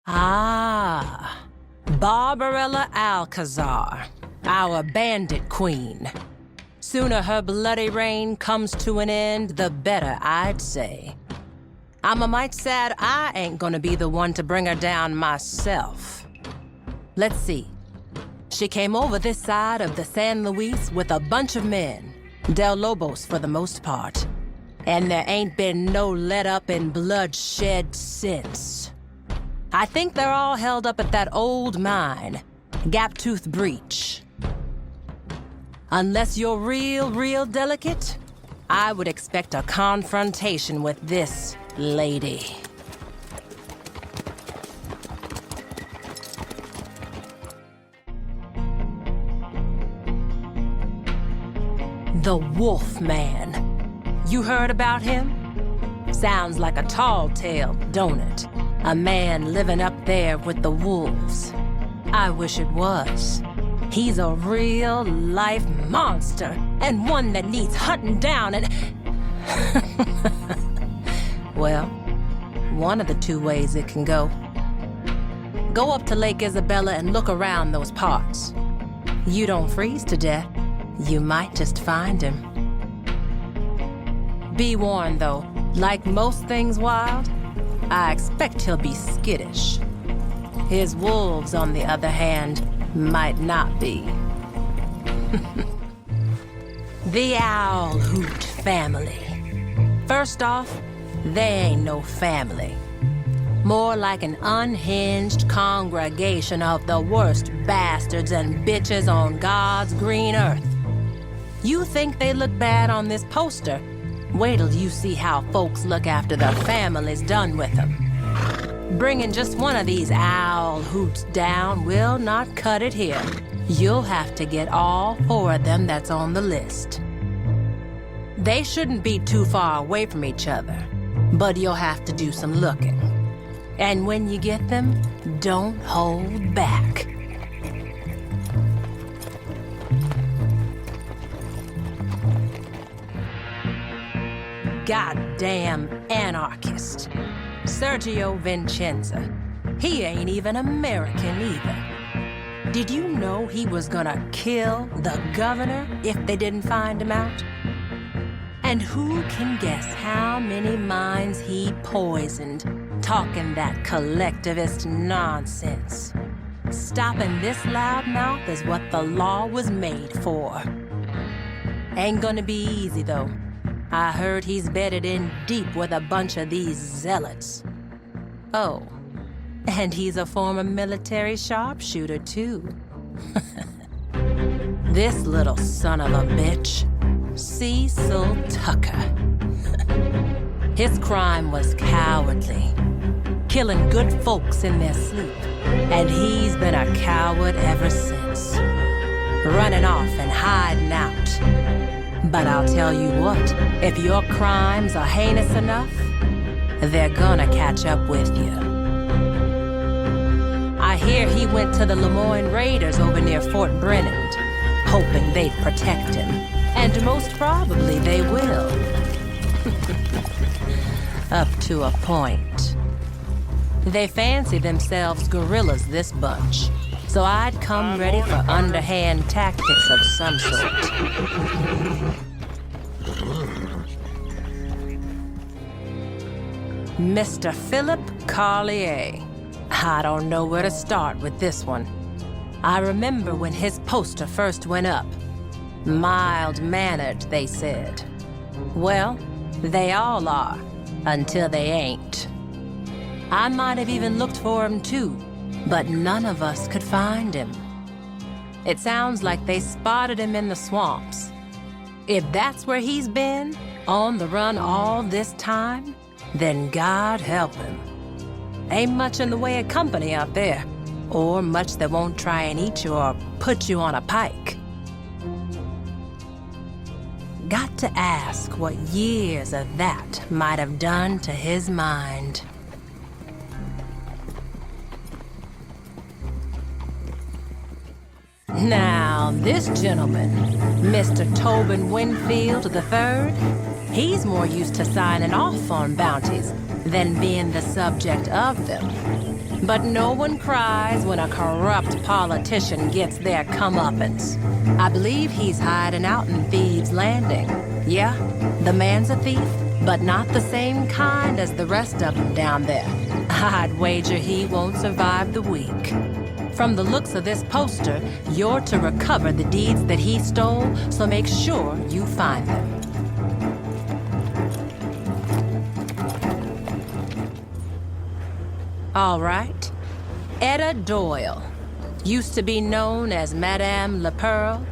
Ah, Barbarella Alcazar, our bandit queen. Sooner her bloody reign comes to an end, the better, I'd say. I'm a mite sad I ain't gonna be the one to bring her down myself. Let's see. She came over this side of the San Luis with a bunch of men, Del Lobos for the most part. And there ain't been no let-up in bloodshed since. I think they're all held up at that old mine, Gaptooth Breach. Unless you're real delicate, I would expect a confrontation with this lady. The Wolf Man. You heard about him? Sounds like a tall tale, don't it? A man living up there with the wolves. I wish it was. He's a real-life monster, and one that needs hunting down and... Well, one of the two ways it can go. Go up to Lake Isabella and look around those parts. You don't freeze to death, you might just find him. Be warned, though, like most things wild, I expect he'll be skittish. His wolves, on the other hand, might not be. The Owl Hoot family. First off, they ain't no family. More like an unhinged congregation of the worst bastards and bitches on God's green earth. You think they look bad on this poster? Wait till you see how folks look after the family's done with them. Bringing just one of these owl hoots down will not cut it here. You'll have to get all four of them that's on the list. They shouldn't be too far away from each other, but you'll have to do some looking. And when you get them, don't hold back. Goddamn anarchist. Sergio Vincenza. He ain't even American either. Did you know he was gonna kill the governor if they didn't find him out? And who can guess how many minds he poisoned, talking that collectivist nonsense? Stopping this loudmouth is what the law was made for. Ain't gonna be easy, though. I heard he's bedded in deep with a bunch of these zealots. Oh, and he's a former military sharpshooter, too. This little son of a bitch, Cecil Tucker. His crime was cowardly, killing good folks in their sleep, and he's been a coward ever since, running off and hiding out. But I'll tell you what, if your crimes are heinous enough, they're gonna catch up with you. I hear he went to the Lemoyne Raiders over near Fort Brennan, hoping they'd protect him. And most probably they will. Up to a point. They fancy themselves guerrillas, this bunch. So I'd come ready for underhand tactics of some sort. Mr. Philip Carlier. I don't know where to start with this one. I remember when his poster first went up. Mild-mannered, they said. Well, they all are, until they ain't. I might have even looked for him too, but none of us could find him. It sounds like they spotted him in the swamps. If that's where he's been, on the run all this time, then God help him. Ain't much in the way of company out there, or much that won't try and eat you or put you on a pike. Got to ask what years of that might have done to his mind. Now, this gentleman, Mr. Tobin Winfield III, he's more used to signing off on bounties than being the subject of them. But no one cries when a corrupt politician gets their comeuppance. I believe he's hiding out in Thieves' Landing. Yeah, the man's a thief, but not the same kind as the rest of them down there. I'd wager he won't survive the week. From the looks of this poster, you're to recover the deeds that he stole, so make sure you find them. All right. Etta Doyle. Used to be known as Madame La Pearl.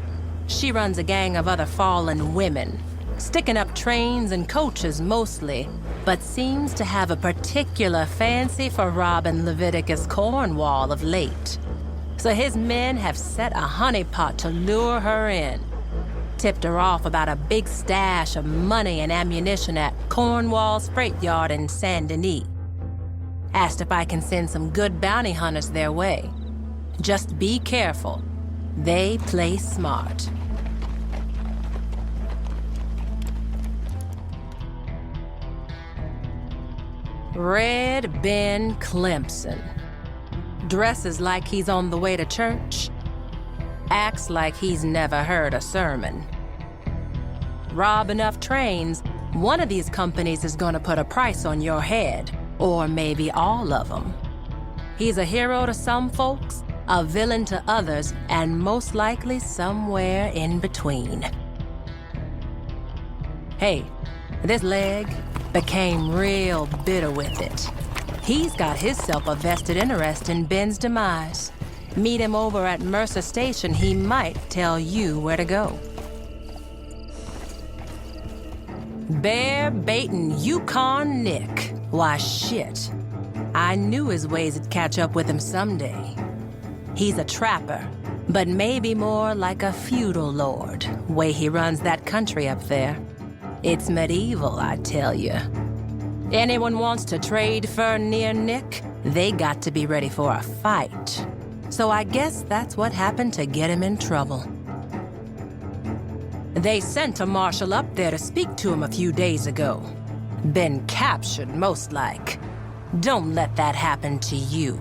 She runs a gang of other fallen women, sticking up trains and coaches mostly, but seems to have a particular fancy for robbing Leviticus Cornwall of late. So his men have set a honeypot to lure her in. Tipped her off about a big stash of money and ammunition at Cornwall's freight yard in Saint Denis. Asked if I can send some good bounty hunters their way. Just be careful. They play smart. Red Ben Clemson. Dresses like he's on the way to church. Acts like he's never heard a sermon. Rob enough trains, one of these companies is gonna put a price on your head. Or maybe all of them. He's a hero to some folks, a villain to others, and most likely somewhere in between. Hey, this leg became real bitter with it. He's got himself a vested interest in Ben's demise. Meet him over at Mercer Station, he might tell you where to go. Bear baiting Yukon Nick. Why, shit. I knew his ways would catch up with him someday. He's a trapper, but maybe more like a feudal lord, way he runs that country up there. It's medieval, I tell you. Anyone wants to trade fur near Nick, they got to be ready for a fight. So I guess that's what happened to get him in trouble. They sent a marshal up there to speak to him a few days ago. Been captured, most like. Don't let that happen to you.